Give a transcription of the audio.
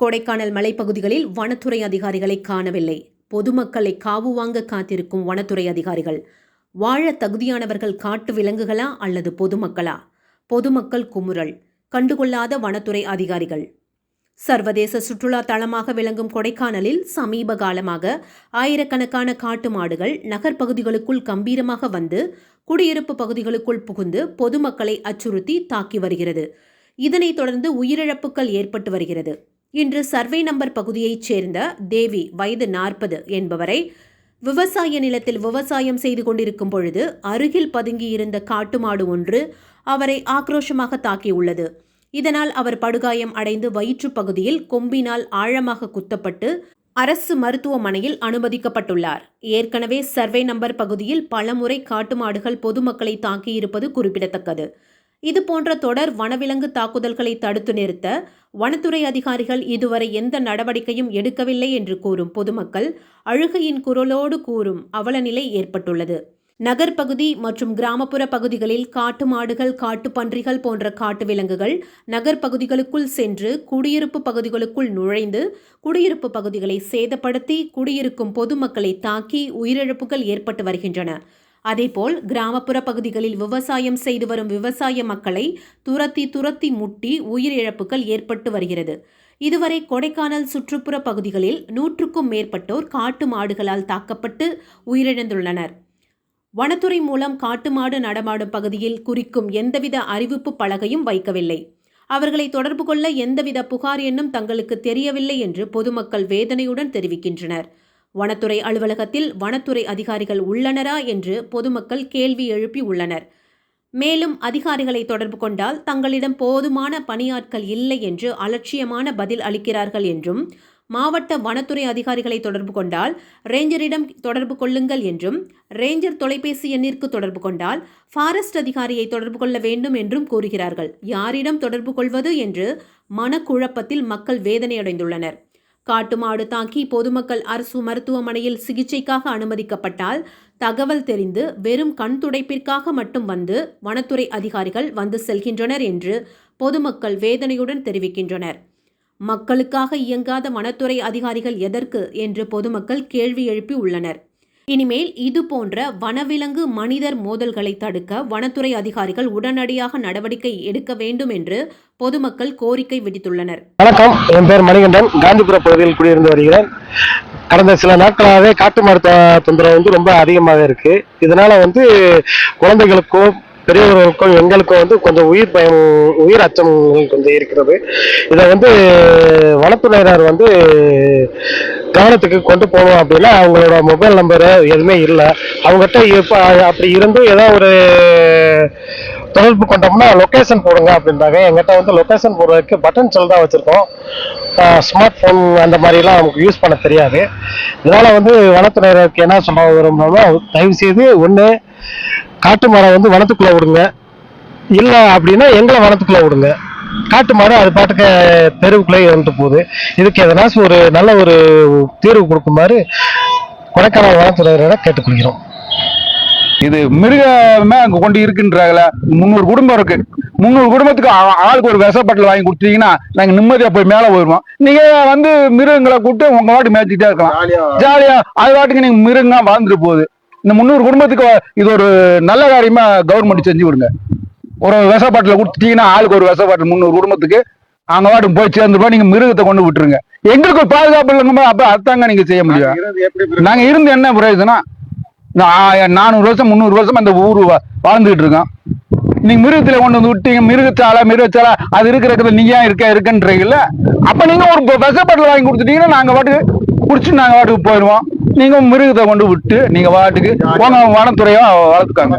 கொடைக்கானல் மலைப்பகுதிகளில் வனத்துறை அதிகாரிகளை காணவில்லை. பொதுமக்களை காவு வாங்க காத்திருக்கும் வனத்துறை அதிகாரிகள். வாழ தகுதியானவர்கள் காட்டு விலங்குகளா அல்லது பொதுமக்களா? பொதுமக்கள் குமுறல். கண்டுகொள்ளாத வனத்துறை அதிகாரிகள். சர்வதேச சுற்றுலா தளமாக விளங்கும் கொடைக்கானலில் சமீப காலமாக ஆயிரக்கணக்கான காட்டு மாடுகள் நகர்ப்பகுதிகளுக்குள் கம்பீரமாக வந்து குடியிருப்பு பகுதிகளுக்குள் புகுந்து பொதுமக்களை அச்சுறுத்தி தாக்கி வருகிறது. இதனைத் தொடர்ந்து உயிரிழப்புகள் ஏற்பட்டு வருகிறது. இன்று சர்வே நம்பர் பகுதியைச் சேர்ந்த தேவி வயது 40 என்பவரை விவசாய நிலத்தில் விவசாயம் செய்து கொண்டிருக்கும் பொழுது அருகில் பதுங்கியிருந்த காட்டு மாடு ஒன்று அவரை ஆக்ரோஷமாக தாக்கியுள்ளது. இதனால் அவர் படுகாயம் அடைந்து வயிற்று பகுதியில் கொம்பினால் ஆழமாக குத்தப்பட்டு அரசு மருத்துவமனையில் அனுமதிக்கப்பட்டுள்ளார். ஏற்கனவே சர்வே நம்பர் பகுதியில் பலமுறை காட்டு மாடுகள் பொதுமக்களை தாக்கியிருப்பது குறிப்பிடத்தக்கது. இதுபோன்ற தொடர் வனவிலங்கு தாக்குதல்களை தடுத்து நிறுத்த வனத்துறை அதிகாரிகள் இதுவரை எந்த நடவடிக்கையும் எடுக்கவில்லை என்று கூறும் பொதுமக்கள் அழுகையின் குரலோடு கூறும் அவலநிலை ஏற்பட்டுள்ளது. நகர்ப்பகுதி மற்றும் கிராமப்புற பகுதிகளில் காட்டு மாடுகள், காட்டுப்பன்றிகள் போன்ற காட்டு விலங்குகள் நகர்ப்பகுதிகளுக்குள் சென்று குடியிருப்பு பகுதிகளுக்குள் நுழைந்து குடியிருப்பு பகுதிகளை சேதப்படுத்தி குடியிருக்கும் பொதுமக்களை தாக்கி உயிரிழப்புகள் ஏற்பட்டு வருகின்றன. அதேபோல் கிராமப்புற பகுதிகளில் விவசாயம் செய்து வரும் விவசாய மக்களை துரத்தி முட்டி உயிரிழப்புகள் ஏற்பட்டு வருகிறது. இதுவரை கொடைக்கானல் சுற்றுப்புற பகுதிகளில் 100க்கும் மேற்பட்டோர் காட்டு மாடுகளால் தாக்கப்பட்டு உயிரிழந்துள்ளனர். வனத்துறை மூலம் காட்டு மாடு நடமாடும் பகுதியில் குறிக்கும் எந்தவித அறிவிப்பு பலகையும் வைக்கவில்லை. அவர்களை தொடர்பு கொள்ள எந்தவித புகார் எண்ணும் தங்களுக்கு தெரியவில்லை என்று பொதுமக்கள் வேதனையுடன் தெரிவிக்கின்றனர். வனத்துறை அலுவலகத்தில் வனத்துறை அதிகாரிகள் உள்ளனரா என்று பொதுமக்கள் கேள்வி எழுப்பி உள்ளனர். மேலும் அதிகாரிகளை தொடர்பு கொண்டால் தங்களிடம் போதுமான பணியாட்கள் இல்லை என்று அலட்சியமான பதில் அளிக்கிறார்கள் என்றும், மாவட்ட வனத்துறை அதிகாரிகளை தொடர்பு கொண்டால் ரேஞ்சரிடம் தொடர்பு கொள்ளுங்கள் என்றும், ரேஞ்சர் தொலைபேசி எண்ணிற்கு தொடர்பு கொண்டால் ஃபாரஸ்ட் அதிகாரியை தொடர்பு கொள்ள வேண்டும் என்றும் கூறுகிறார்கள். யாரிடம் தொடர்பு கொள்வது என்று மனக்குழப்பத்தில் மக்கள் வேதனையடைந்துள்ளனர். காட்டு மாடு தாக்கி பொதுமக்கள் அரசு மருத்துவமனையில் சிகிச்சைக்காக அனுமதிக்கப்பட்டால் தகவல் தெரிந்து வெறும் கண் துடைப்பிற்காக மட்டும் வந்து வனத்துறை அதிகாரிகள் வந்து செல்கின்றனர் என்று பொதுமக்கள் வேதனையுடன் தெரிவிக்கின்றனர். மக்களுக்காக இயங்காத வனத்துறை அதிகாரிகள் எதற்கு என்று பொதுமக்கள் கேள்வி எழுப்பி உள்ளனர். இனிமேல் இதுபோன்ற வனவிலங்கு மனிதர் மோதல்களை தடுக்க வனத்துறை அதிகாரிகள் உடனடியாக நடவடிக்கை எடுக்க வேண்டும் என்று பொதுமக்கள் கோரிக்கை விடுத்துள்ளனர். வணக்கம், என் பேர் மணிகண்டன். காந்திபுர பகுதியில் குடியிருந்து வருகிறேன். கடந்த சில நாட்களாகவே காட்டு மாடு தொந்தரவு ரொம்ப அதிகமாக இருக்கு. இதனால குழந்தைகளுக்கும் பெரியவர்களுக்கும் எங்களுக்கும் கொஞ்சம் உயிர் அச்சம் கொஞ்சம் இருக்கிறது. இதை வனத்துறையினர் கவனத்துக்கு கொண்டு போகணும் அப்படின்னா அவங்களோட மொபைல் நம்பரு எதுவுமே இல்லை. அவங்ககிட்ட அப்படி இருந்தும் ஏதோ ஒரு தொடர்பு கொண்டோம்னா லொக்கேஷன் போடுங்க அப்படின்றாங்க. எங்கிட்ட லொக்கேஷன் போடுறதுக்கு பட்டன் செல் தான் வச்சுருக்கோம். ஸ்மார்ட் ஃபோன் அந்த மாதிரிலாம் நமக்கு யூஸ் பண்ண தெரியாது. இதனால் வனத்துறையினருக்கு என்ன சொல்ல விரும்புகிறோம்னா, தயவு செய்து ஒன்று காட்டு மரம் வனத்துக்குள்ளே விடுங்க, இல்லை அப்படின்னா எங்களை வனத்துக்குள்ளே விடுங்க. காட்டு மாடு அது பாட்டுக்கு தெருவுக்குள்ளே இருந்துட்டு போகுது. இதுக்கு எதனாச்சும் ஒரு நல்ல ஒரு தீர்வு கொடுக்குமாறு கொடைக்கானல் வனத்துறையினரை கேட்டுக்கொள்கிறோம். இது மிருகமே அங்க கொண்டு இருக்குன்றாங்கள. 300 குடும்பம் இருக்கு. 300 குடும்பத்துக்கு ஆளுக்கு ஒரு விஷப்பட்டில் வாங்கி கொடுத்தீங்கன்னா நாங்க நிம்மதியா போய் மேல போயிருவோம். நீங்க மிருகங்களை கூப்பிட்டு உங்க வாட்டு மேய்ச்சிட்டே இருக்கலாம், ஜாலியா. அது வாட்டுக்கு நீங்க மிருகங்க வாழ்ந்துட்டு போகுது. இந்த 300 குடும்பத்துக்கு இது ஒரு நல்ல காரியமா கவர்மெண்ட் செஞ்சு விடுங்க. ஒரு விஷப்பாட்டில் கொடுத்துட்டீங்கன்னா ஆளுக்கு ஒரு விஷப்பாட்டில் 300 குடும்பத்துக்கு அங்க வாட்டுக்கு போய் சேர்ந்துருப்போம். நீங்க மிருகத்தை கொண்டு விட்டுருங்க. எங்களுக்கு ஒரு பாதுகாப்பு இல்லைங்க. அப்ப அதாங்க நீங்க செய்ய முடியும். நாங்க இருந்து என்ன பிரயோஜனம்? 400 வருஷம் 300 வருஷம் அந்த ஊர் வாழ்ந்துகிட்டு இருக்கோம். நீங்க மிருகத்துல கொண்டு விட்டீங்க. மிருகச்சாலை அது இருக்கிற நீங்க இருக்குன்றீங்கல்ல. அப்ப நீங்க ஒரு விஷப்பாட்டில் வாங்கி கொடுத்துட்டீங்கன்னா நாங்க வாட்டுக்கு குடிச்சு நாங்க வாட்டுக்கு போயிடுவோம். நீங்க மிருகத்தை கொண்டு விட்டு நீங்க வாட்டுக்கு போன வனத்துறையா வளர்த்துக்காங்க.